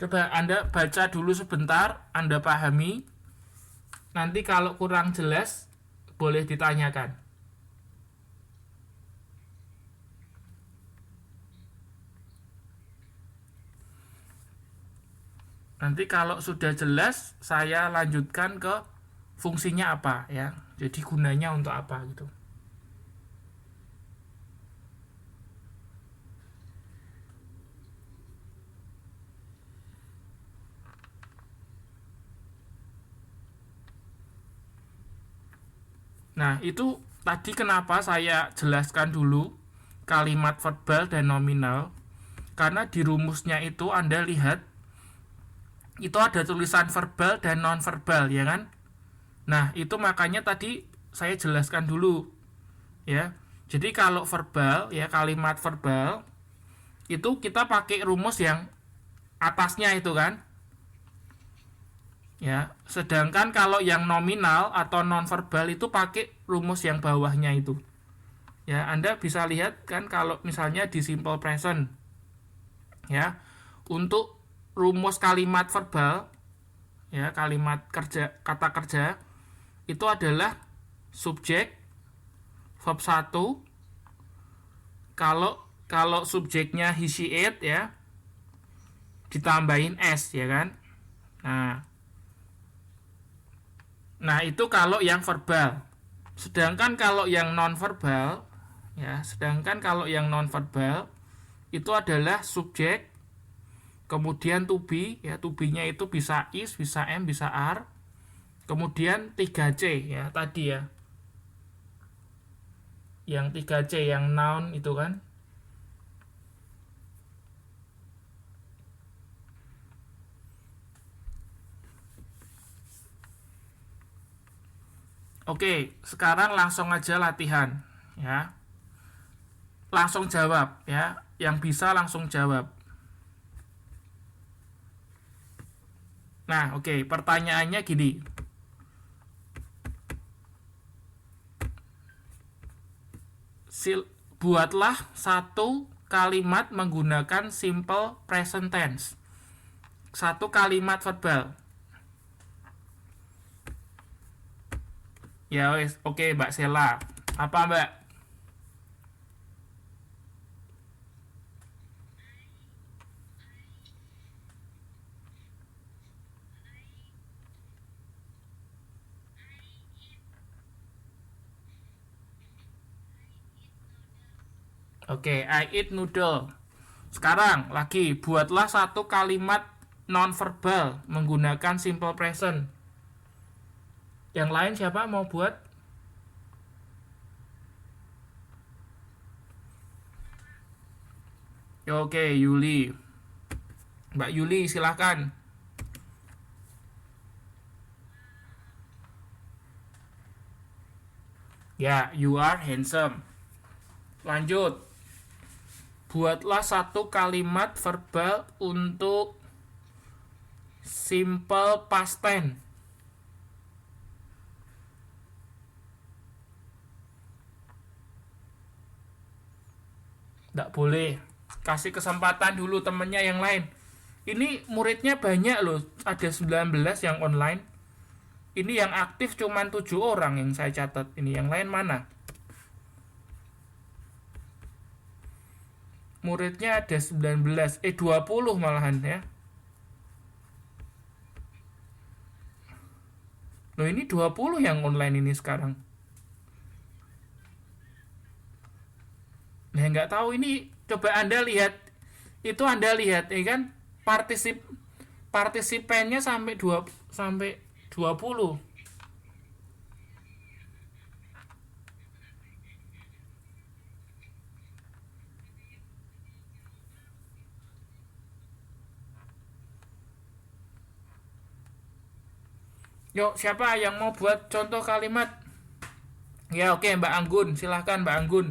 Coba Anda baca dulu sebentar, Anda pahami. Nanti kalau kurang jelas, boleh ditanyakan. Nanti kalau sudah jelas, saya lanjutkan ke fungsinya apa ya. Jadi gunanya untuk apa gitu. Nah, itu tadi kenapa saya jelaskan dulu kalimat verbal dan nominal. Karena di rumusnya itu Anda lihat itu ada tulisan verbal dan non-verbal, ya kan? Nah, itu makanya tadi saya jelaskan dulu, ya. Jadi kalau verbal, ya kalimat verbal itu kita pakai rumus yang atasnya itu kan, ya. Sedangkan kalau yang nominal atau non-verbal itu pakai rumus yang bawahnya itu. Ya, Anda bisa lihat kan kalau misalnya di simple present, ya, untuk rumus kalimat verbal, ya kalimat kerja, kata kerja itu adalah subjek verb 1. Kalau subjeknya he she it, ya ditambahin s, ya kan. Nah itu kalau yang verbal. Sedangkan kalau yang non verbal, itu adalah subjek, kemudian to be, ya to be-nya itu bisa is, bisa am, bisa are, kemudian 3C, ya tadi ya, yang 3C yang noun itu kan. Oke, sekarang langsung aja latihan, ya. Langsung jawab, ya. Yang bisa langsung jawab. Nah, oke, pertanyaannya gini. Buatlah satu kalimat menggunakan simple present tense. Satu kalimat verbal. Ya wes, oke Mbak Sela. Apa Mbak? Oke, I eat noodle. Sekarang lagi buatlah satu kalimat non verbal menggunakan simple present. Yang lain siapa mau buat? Oke, Yuli. Mbak Yuli silahkan. Ya, you are handsome. Lanjut. Buatlah satu kalimat verbal untuk simple past tense. Nggak boleh. Kasih kesempatan dulu temennya yang lain. Ini muridnya banyak loh. Ada 19 yang online. Ini yang aktif cuma 7 orang yang saya catat. Ini yang lain mana? Muridnya ada 19. 20 malahan ya. Loh ini 20 yang online ini sekarang. Nah nggak tahu ini, coba Anda lihat. Itu Anda lihat ya kan, partisipannya sampai 20. Yuk, siapa yang mau buat contoh kalimat? Ya oke, Mbak Anggun, silahkan Mbak Anggun.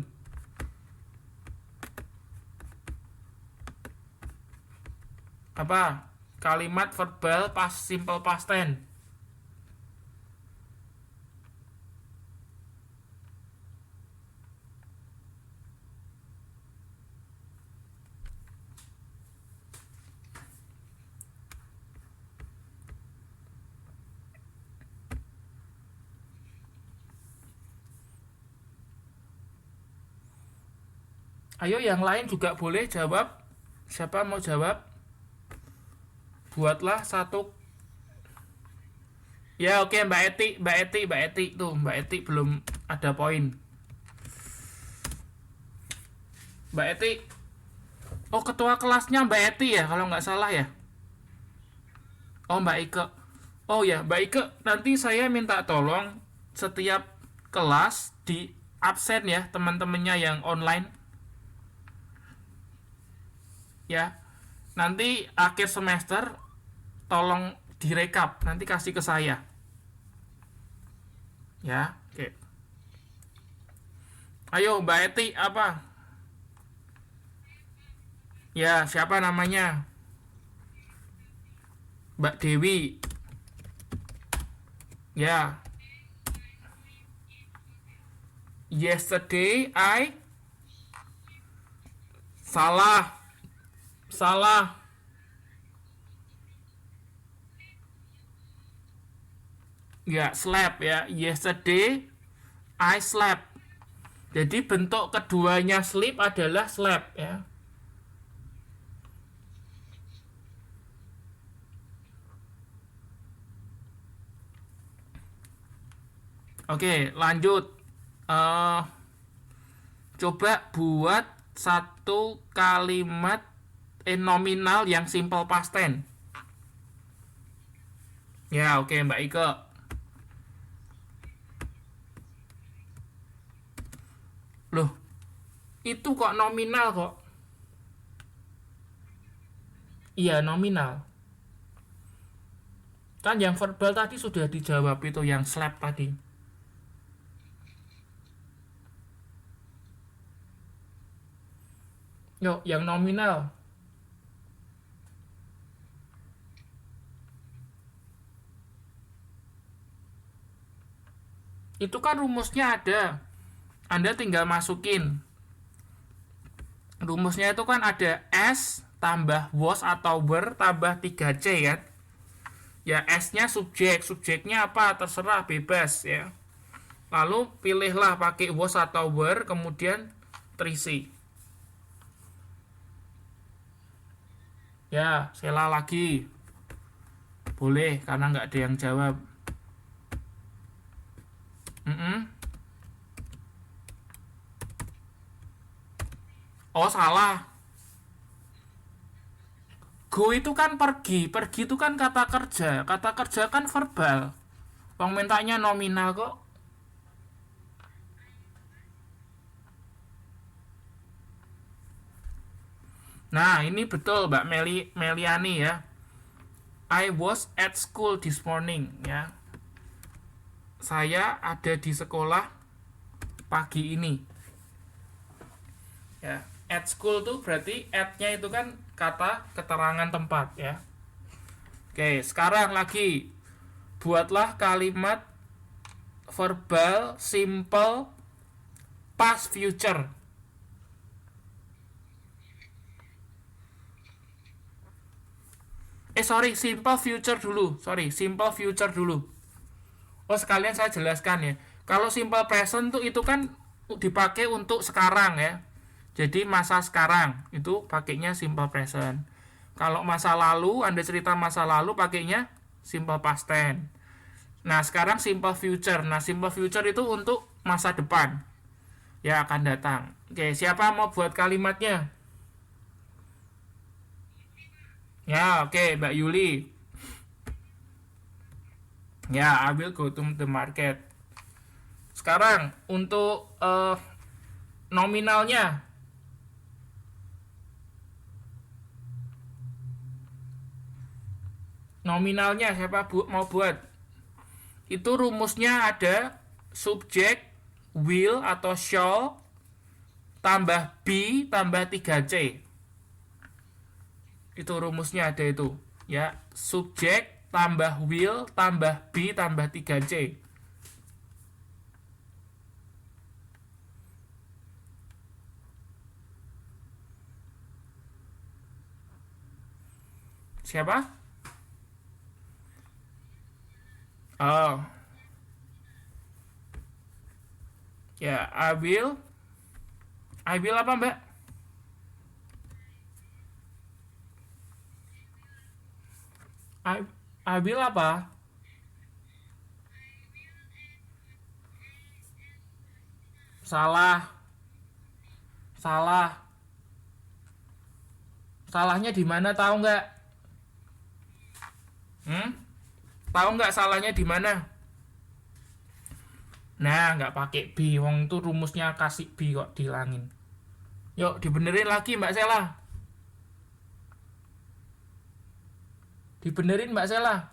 Apa? Kalimat verbal simple past tense. Ayo yang lain juga boleh jawab. Siapa mau jawab? Buatlah satu. Ya oke, Mbak Eti tuh, Mbak Eti belum ada poin. Mbak Eti. Oh, ketua kelasnya Mbak Eti ya kalau nggak salah ya. Oh, Mbak Ike. Oh ya, Mbak Ike, nanti saya minta tolong setiap kelas di absen ya teman-temannya yang online. Ya. Nanti akhir semester tolong direkap, nanti kasih ke saya. Ya, oke. Ayo Mbak Eti apa? Ya, siapa namanya? Mbak Dewi. Ya. Yesterday I salah. Salah. Ya, slept ya. Yesterday I slept. Jadi bentuk keduanya sleep adalah slept ya. Oke, lanjut. Coba buat satu kalimat nominal yang simple past tense. Ya, oke Mbak Ike. Loh, itu kok nominal kok? Iya, nominal. Kan yang verbal tadi sudah dijawab itu yang slap tadi. Yuk, yang nominal. Itu kan rumusnya ada. Anda tinggal masukin. Rumusnya itu kan ada S tambah was atau were tambah 3C kan. Ya S-nya subjek. Subjeknya apa? Terserah, bebas ya. Lalu pilihlah pakai was atau were, kemudian 3C. Ya, Sela lagi. Boleh, karena nggak ada yang jawab. Oh, salah. Go itu kan pergi. Pergi itu kan kata kerja. Kata kerja kan verbal. Wong mintanya nominal kok. Nah, ini betul Mbak Meliani ya. I was at school this morning ya. Saya ada di sekolah pagi ini. Ya, at school tuh berarti at-nya itu kan kata keterangan tempat ya. Oke, sekarang lagi buatlah kalimat verbal simple past future. Simple future dulu. Simple future dulu. Oh, sekalian saya jelaskan ya. Kalau simple present tuh itu kan dipakai untuk sekarang ya. Jadi masa sekarang itu pakainya simple present. Kalau masa lalu, Anda cerita masa lalu pakainya simple past tense. Nah, sekarang simple future. Nah, simple future itu untuk masa depan. Ya, akan datang. Oke, siapa mau buat kalimatnya? Ya, oke, Mbak Yuli. Ya, I will go to the market. Sekarang untuk nominalnya. Nominalnya siapa mau buat? Itu rumusnya ada subjek will atau shall tambah be tambah 3C. Itu rumusnya ada itu. Ya, subjek tambah will tambah be tambah 3C. Siapa? Oh. Ya, I will apa, Mbak? I will apa? Salah. Salah. Salahnya di mana, tahu nggak? Tahu nggak salahnya di mana? Nah, nggak pakai B. Wong itu rumusnya kasih B kok dihilangin. Yuk, dibenerin lagi Mbak Sela. Dibenerin Mbak Sela.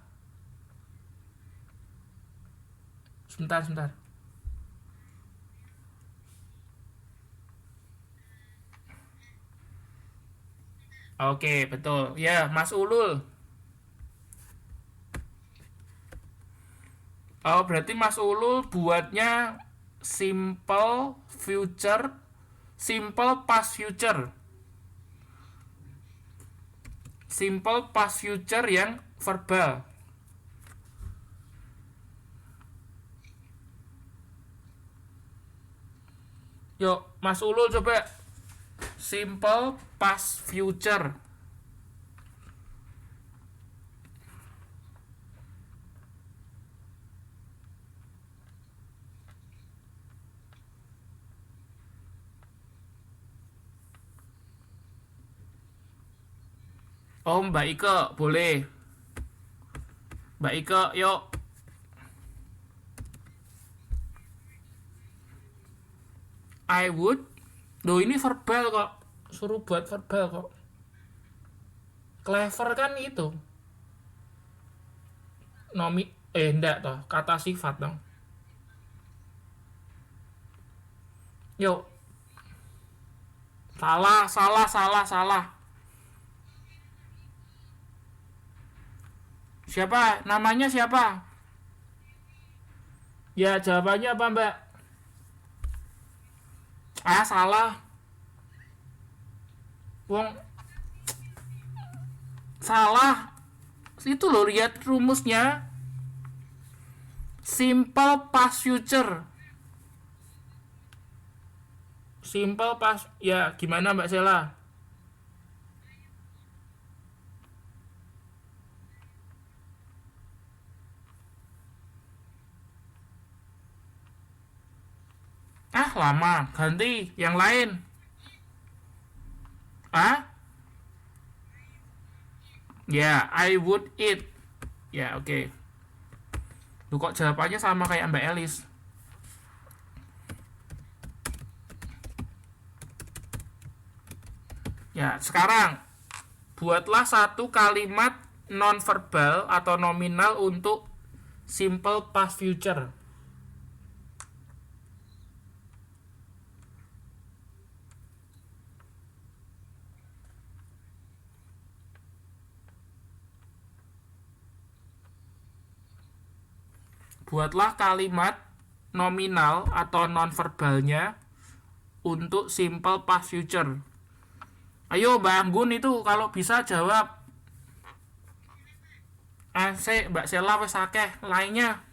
Sebentar. Oke, betul. Ya, Mas Ulul. Oh, berarti Mas Ulul buatnya simple future, simple past future. Simple past future yang verbal. Yuk, Mas Ulul coba. Simple past future. Oh, Mbak Ike, boleh. Mbak Ike, yuk. I would. Loh, ini verbal kok. Suruh buat verbal kok. Clever kan itu. Enggak toh, kata sifat dong. Yuk. Salah. Siapa? Namanya siapa? Ya, jawabannya apa, Mbak? Salah. Wong salah. Itu loh, lihat rumusnya. Simple past future. Simple past. Ya, gimana Mbak Sela? Lama. Ganti yang lain. Ya, I would eat. Ya, oke. Lu kok jawabannya sama kayak Mbak Elis? Ya, sekarang buatlah satu kalimat non-verbal atau nominal untuk simple past future. Buatlah kalimat nominal atau non-verbalnya untuk simple past future. Ayo Mbak Anggun itu kalau bisa jawab. Mbak Sela wes akeh lainnya.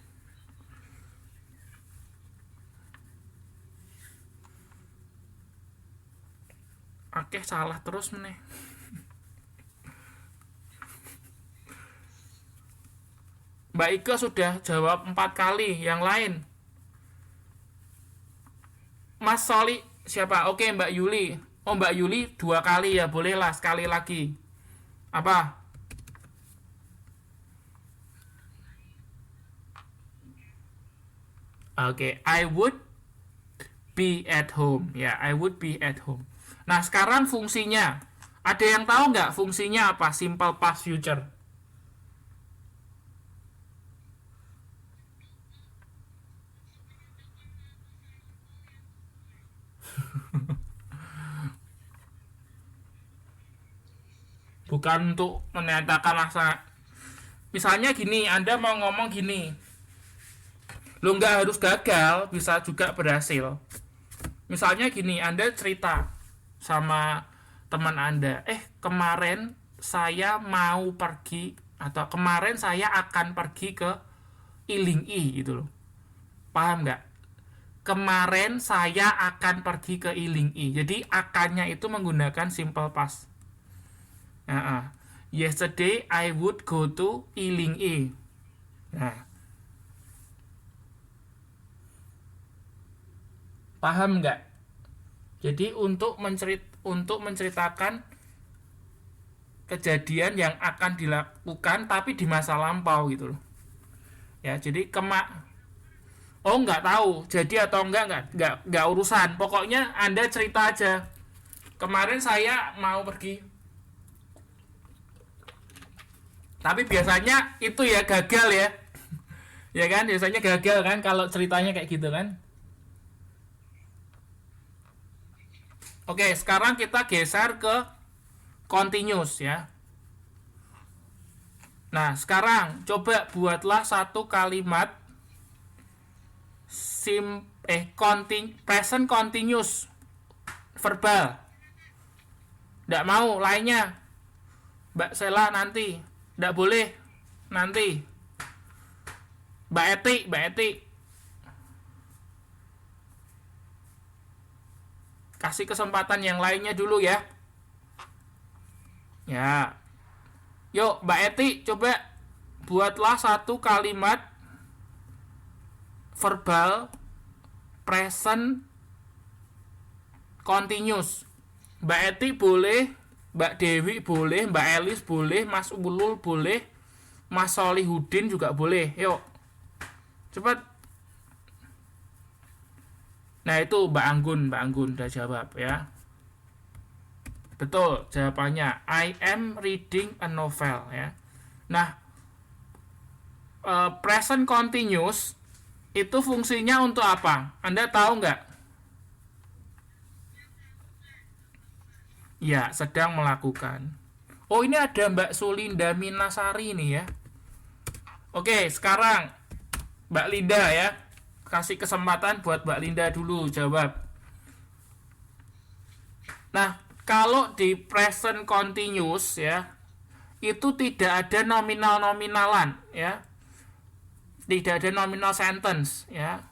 Akeh salah terus meneh. Mbak Ike sudah jawab 4 kali, yang lain. Mas Soli siapa? Oke, Mbak Yuli. Oh, Mbak Yuli 2 kali ya, bolehlah sekali lagi. Apa? Oke, I would be at home. Ya, I would be at home. Nah, sekarang fungsinya. Ada yang tahu nggak fungsinya apa? Simple past future. Bukan untuk menyatakan rasa. Misalnya gini, Anda mau ngomong gini. Lo nggak harus gagal, bisa juga berhasil. Misalnya gini, Anda cerita sama teman Anda, kemarin saya mau pergi, atau kemarin saya akan pergi ke Iling-I gitu loh. Paham nggak? Kemarin saya akan pergi ke Iling-I. Jadi akannya itu menggunakan simple past. Yesterday I would go to Ilingi. Nah, paham nggak? Jadi untuk menceritakan kejadian yang akan dilakukan tapi di masa lampau gitu loh. Ya, jadi oh nggak tahu jadi atau nggak urusan. Pokoknya Anda cerita aja. Kemarin saya mau pergi, tapi biasanya itu ya gagal ya. Ya kan, biasanya gagal kan kalau ceritanya kayak gitu kan. Oke, sekarang kita geser ke continuous ya. Nah, sekarang coba buatlah satu kalimat present continuous verbal. Nggak mau lainnya. Mbak Sela nanti. Nggak boleh nanti. Mbak Eti. Kasih kesempatan yang lainnya dulu ya. Ya. Yuk, Mbak Eti, coba buatlah satu kalimat verbal present continuous. Mbak Eti boleh, Mbak Dewi boleh, Mbak Elis boleh, Mas Ulul boleh, Mas Solihudin juga boleh. Yuk. Cepat. Nah, itu Mbak Anggun udah jawab ya. Betul, jawabannya I am reading a novel ya. Nah, present continuous itu fungsinya untuk apa? Anda tahu nggak? Ya, sedang melakukan. Oh, ini ada Mbak Sulinda Minasari nih ya. Oke, sekarang Mbak Linda ya. Kasih kesempatan buat Mbak Linda dulu jawab. Nah, kalau di present continuous ya, itu tidak ada nominal-nominalan ya. Tidak ada nominal sentence ya.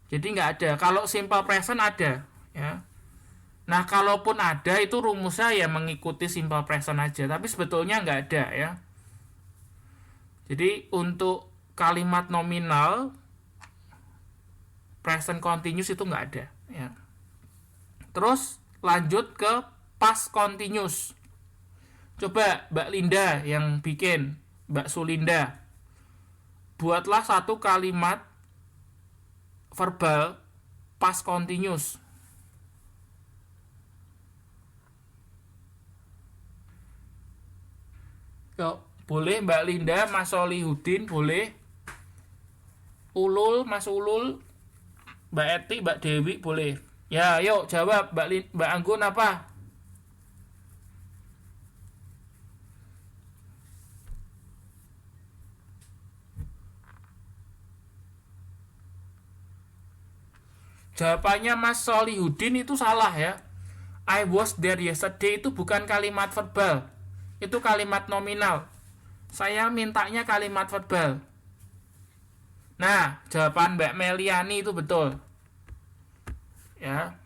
Jadi nggak ada. Kalau simple present ada ya. Nah, kalaupun ada itu rumusnya ya mengikuti simple present aja, tapi sebetulnya nggak ada ya. Jadi untuk kalimat nominal present continuous itu nggak ada ya. Terus lanjut ke past continuous. Coba Mbak Linda yang bikin, Mbak Sulinda. Buatlah satu kalimat verbal past continuous. Yuk, boleh Mbak Linda, Mas Solihudin boleh. Ulul, Mas Ulul, Mbak Eti, Mbak Dewi boleh. Ya, yuk jawab Mbak Anggun apa? Jawabannya Mas Solihudin itu salah ya. I was there yesterday itu bukan kalimat verbal. Itu kalimat nominal. Saya mintanya kalimat verbal. Nah, jawaban Mbak Meliani itu betul. Ya.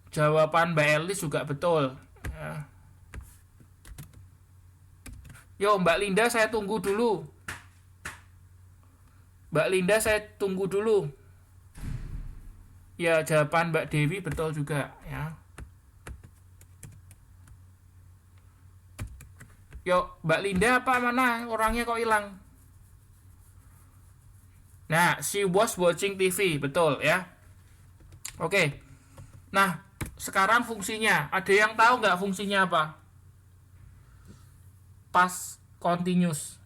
Jawaban Mbak Elis juga betul. Ya. Yo, Mbak Linda saya tunggu dulu. Mbak Linda saya tunggu dulu. Ya, jawaban Mbak Dewi betul juga ya. Yuk, Mbak Linda apa mana? Orangnya kok hilang? Nah, she was watching TV, betul ya. Oke. Nah, sekarang fungsinya. Ada yang tahu nggak fungsinya apa? Past continuous.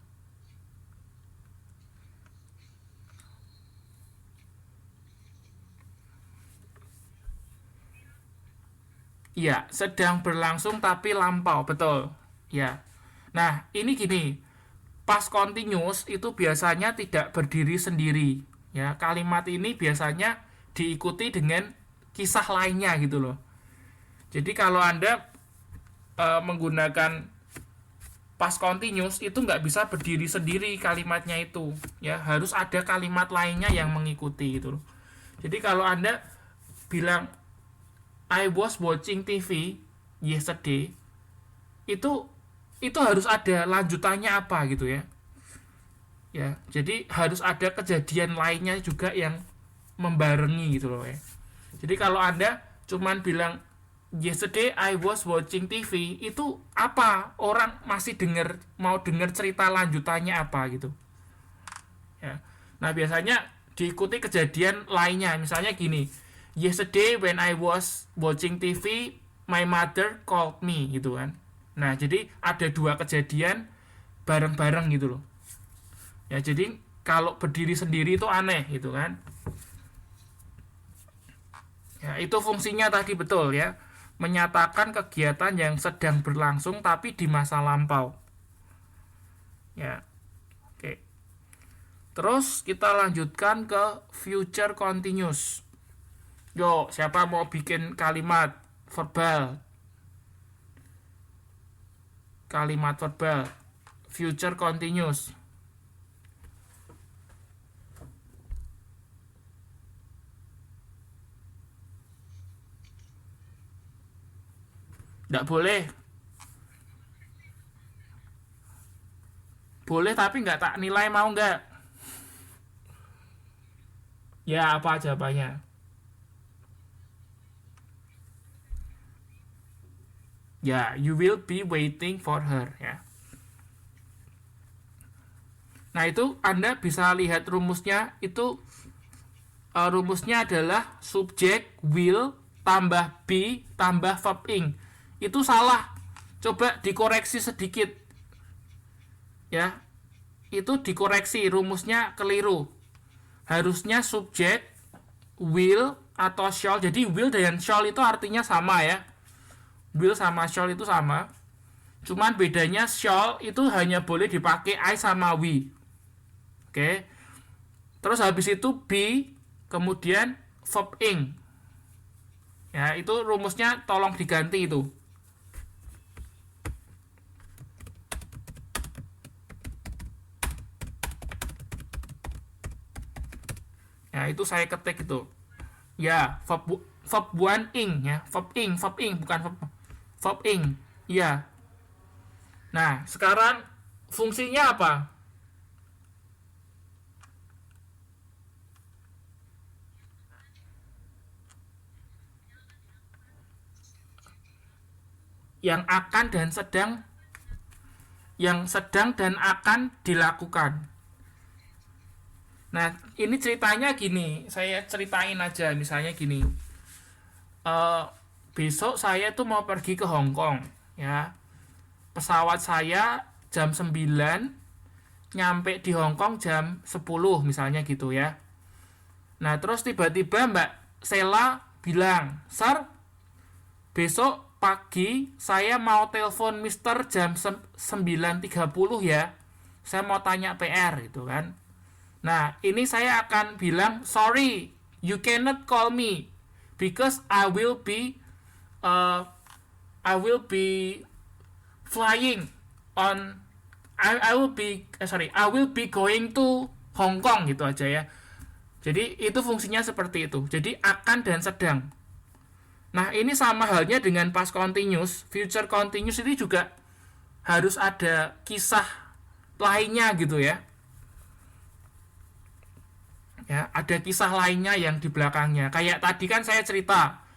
Iya, sedang berlangsung tapi lampau, betul. Ya. Nah, ini gini, past continuous itu biasanya tidak berdiri sendiri. Ya, kalimat ini biasanya diikuti dengan kisah lainnya gitu loh. Jadi kalau Anda menggunakan past continuous itu nggak bisa berdiri sendiri kalimatnya itu. Ya, harus ada kalimat lainnya yang mengikuti gitu loh. Jadi kalau Anda bilang I was watching TV, yesterday, itu harus ada lanjutannya apa gitu ya. Ya, jadi harus ada kejadian lainnya juga yang membarengi gitu loh ya. Jadi kalau Anda cuman bilang yesterday I was watching TV, itu apa? Orang masih mau denger cerita lanjutannya apa gitu. Ya. Nah, biasanya diikuti kejadian lainnya. Misalnya gini, yesterday when I was watching TV, my mother called me gitu kan. Nah, jadi ada dua kejadian bareng-bareng gitu loh. Ya, jadi kalau berdiri sendiri itu aneh gitu kan. Ya, itu fungsinya tadi betul ya. Menyatakan kegiatan yang sedang berlangsung tapi di masa lampau. Ya. Oke. Terus kita lanjutkan ke future continuous. Yo, siapa mau bikin kalimat verbal? Kalimat verbal future continuous. Nggak boleh. Boleh tapi nggak tak nilai, mau nggak? Ya, apa jawabannya? Ya, you will be waiting for her ya. Nah, itu Anda bisa lihat rumusnya. Itu rumusnya adalah subjek will tambah be tambah verb ing. Itu salah. Coba dikoreksi sedikit. Ya. Itu dikoreksi, rumusnya keliru. Harusnya subjek will atau shall. Jadi will dan shall itu artinya sama ya. Will sama shall itu sama. Cuman bedanya shall itu hanya boleh dipakai I sama we. Oke. Terus habis itu be, kemudian verb ing. Ya, itu rumusnya tolong diganti itu. Ya, itu saya ketik itu. Ya, verb one ing ya, verb ing bukan verb ing. Ya. Nah, sekarang fungsinya apa? Yang akan dan sedang, yang sedang dan akan dilakukan. Nah, ini ceritanya gini, saya ceritain aja, misalnya gini. Besok saya tuh mau pergi ke Hong Kong, ya. Pesawat saya jam 9, nyampe di Hong Kong jam 10 misalnya gitu ya. Nah, terus tiba-tiba Mbak Sela bilang, "Sir, besok pagi saya mau telepon Mister jam 9.30 ya. Saya mau tanya PR," gitu kan. Nah, ini saya akan bilang, "Sorry, you cannot call me because I will be flying on I will be going to Hong Kong," gitu aja ya. Jadi itu fungsinya seperti itu. Jadi akan dan sedang. Nah, ini sama halnya dengan past continuous, future continuous ini juga harus ada kisah lainnya gitu ya. Ya, ada kisah lainnya yang di belakangnya. Kayak tadi kan saya cerita,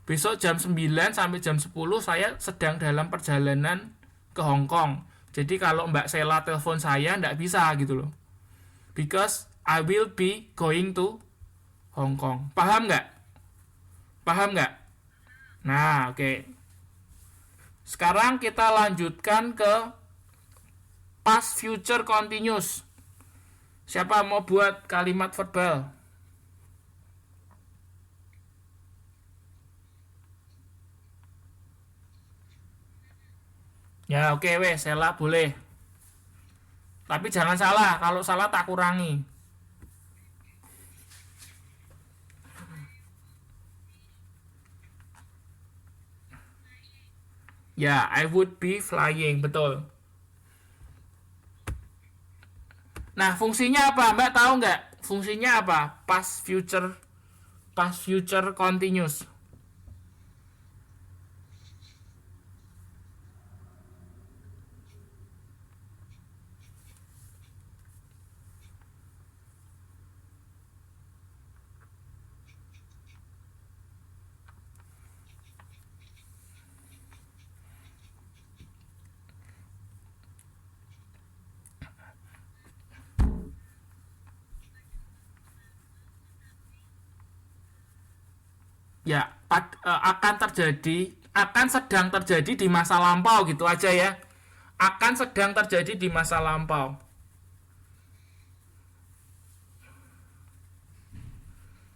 besok jam 9 sampai jam 10 saya sedang dalam perjalanan ke Hong Kong. Jadi kalau Mbak Sela telepon saya nggak bisa gitu loh. Because I will be going to Hong Kong. Paham nggak? Paham nggak? Nah, oke. Sekarang kita lanjutkan ke past future continuous. Siapa mau buat kalimat verbal? Ya, oke weh, Sela boleh. Tapi jangan salah, kalau salah tak kurangi. Ya, I would be flying, betul. Nah, fungsinya apa? Mbak tahu nggak? Fungsinya apa? Past future continuous. Ya, akan sedang terjadi di masa lampau gitu aja ya. Akan sedang terjadi di masa lampau.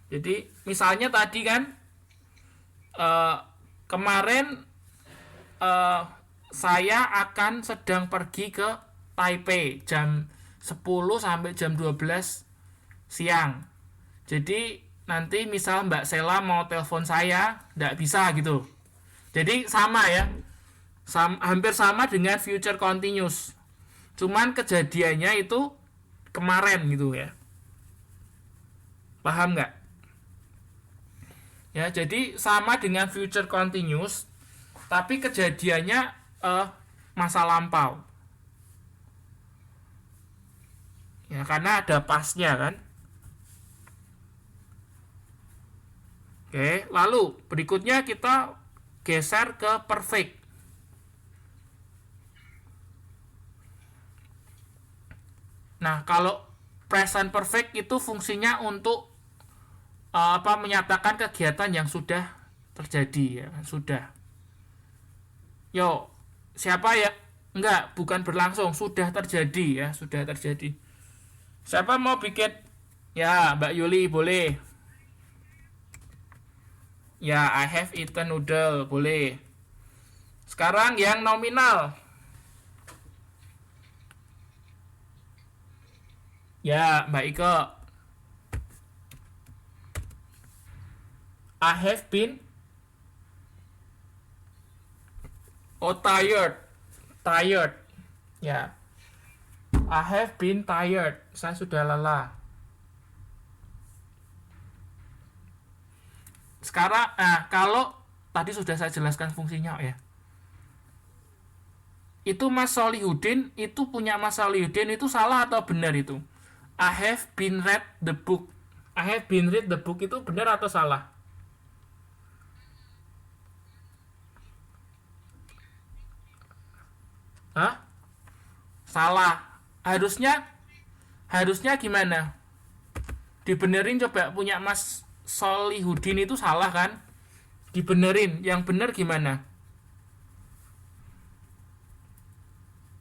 Jadi misalnya tadi kan kemarin saya akan sedang pergi ke Taipei jam 10 sampai jam 12 siang. Jadi nanti misal Mbak Sela mau telepon saya, nggak bisa gitu. Jadi sama ya, hampir sama dengan future continuous. Cuman kejadiannya itu kemarin gitu ya. Paham nggak? Ya, jadi sama dengan future continuous, tapi kejadiannya masa lampau. Ya, karena ada pasnya kan. Oke, lalu berikutnya kita geser ke perfect. Nah, kalau present perfect itu fungsinya untuk menyatakan kegiatan yang sudah terjadi ya, sudah. Yo, siapa ya? Enggak, bukan berlangsung, sudah terjadi ya, sudah terjadi. Siapa mau bikin? Ya, Mbak Yuli boleh. Ya, I have eaten noodle, boleh. Sekarang yang nominal. Ya, Mbak Ike. I have been tired. Tired. Ya. I have been tired. Saya sudah lelah. Sekarang, kalau tadi sudah saya jelaskan fungsinya ya. Itu Mas Solihudin, itu punya Mas Solihudin itu salah atau benar itu? I have been read the book. I have been read the book itu benar atau salah? Hah? Salah. Harusnya gimana? Dibenerin coba, punya Mas Solihudin itu salah kan? Dibenerin, yang bener gimana?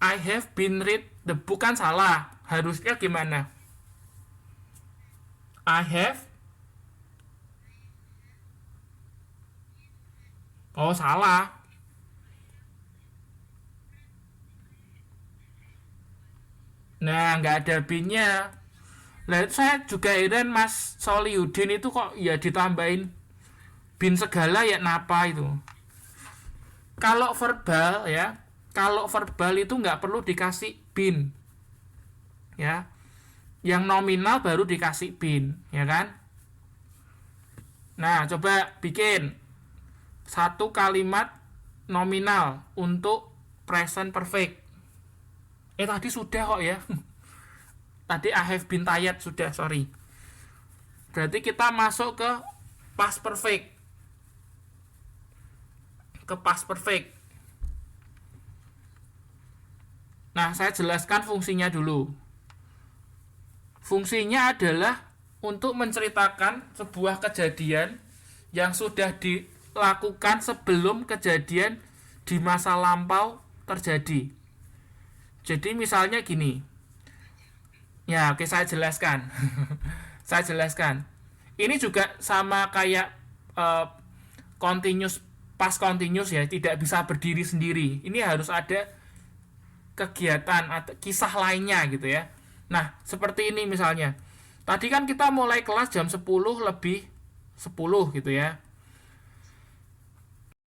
I have been read the book kan salah. Harusnya gimana? I have. Oh, salah. Nah, nggak ada binnya. Lah, saya juga heran Mas Solihudin itu kok ya ditambahin bin segala ya, napa itu? Kalau verbal ya, kalau verbal itu nggak perlu dikasih bin, ya. Yang nominal baru dikasih bin, ya kan? Nah, coba bikin satu kalimat nominal untuk present perfect. Tadi sudah kok ya. Tadi I have been tired sudah, sorry. Berarti kita masuk ke past perfect. Ke past perfect. Nah, saya jelaskan fungsinya dulu. Fungsinya adalah untuk menceritakan sebuah kejadian yang sudah dilakukan sebelum kejadian di masa lampau terjadi. Jadi misalnya gini. Ya, oke, saya jelaskan. Saya jelaskan. Ini juga sama kayak continuous, past continuous ya, tidak bisa berdiri sendiri. Ini harus ada kegiatan atau kisah lainnya gitu ya. Nah, seperti ini misalnya. Tadi kan kita mulai kelas jam 10 lebih 10 gitu ya.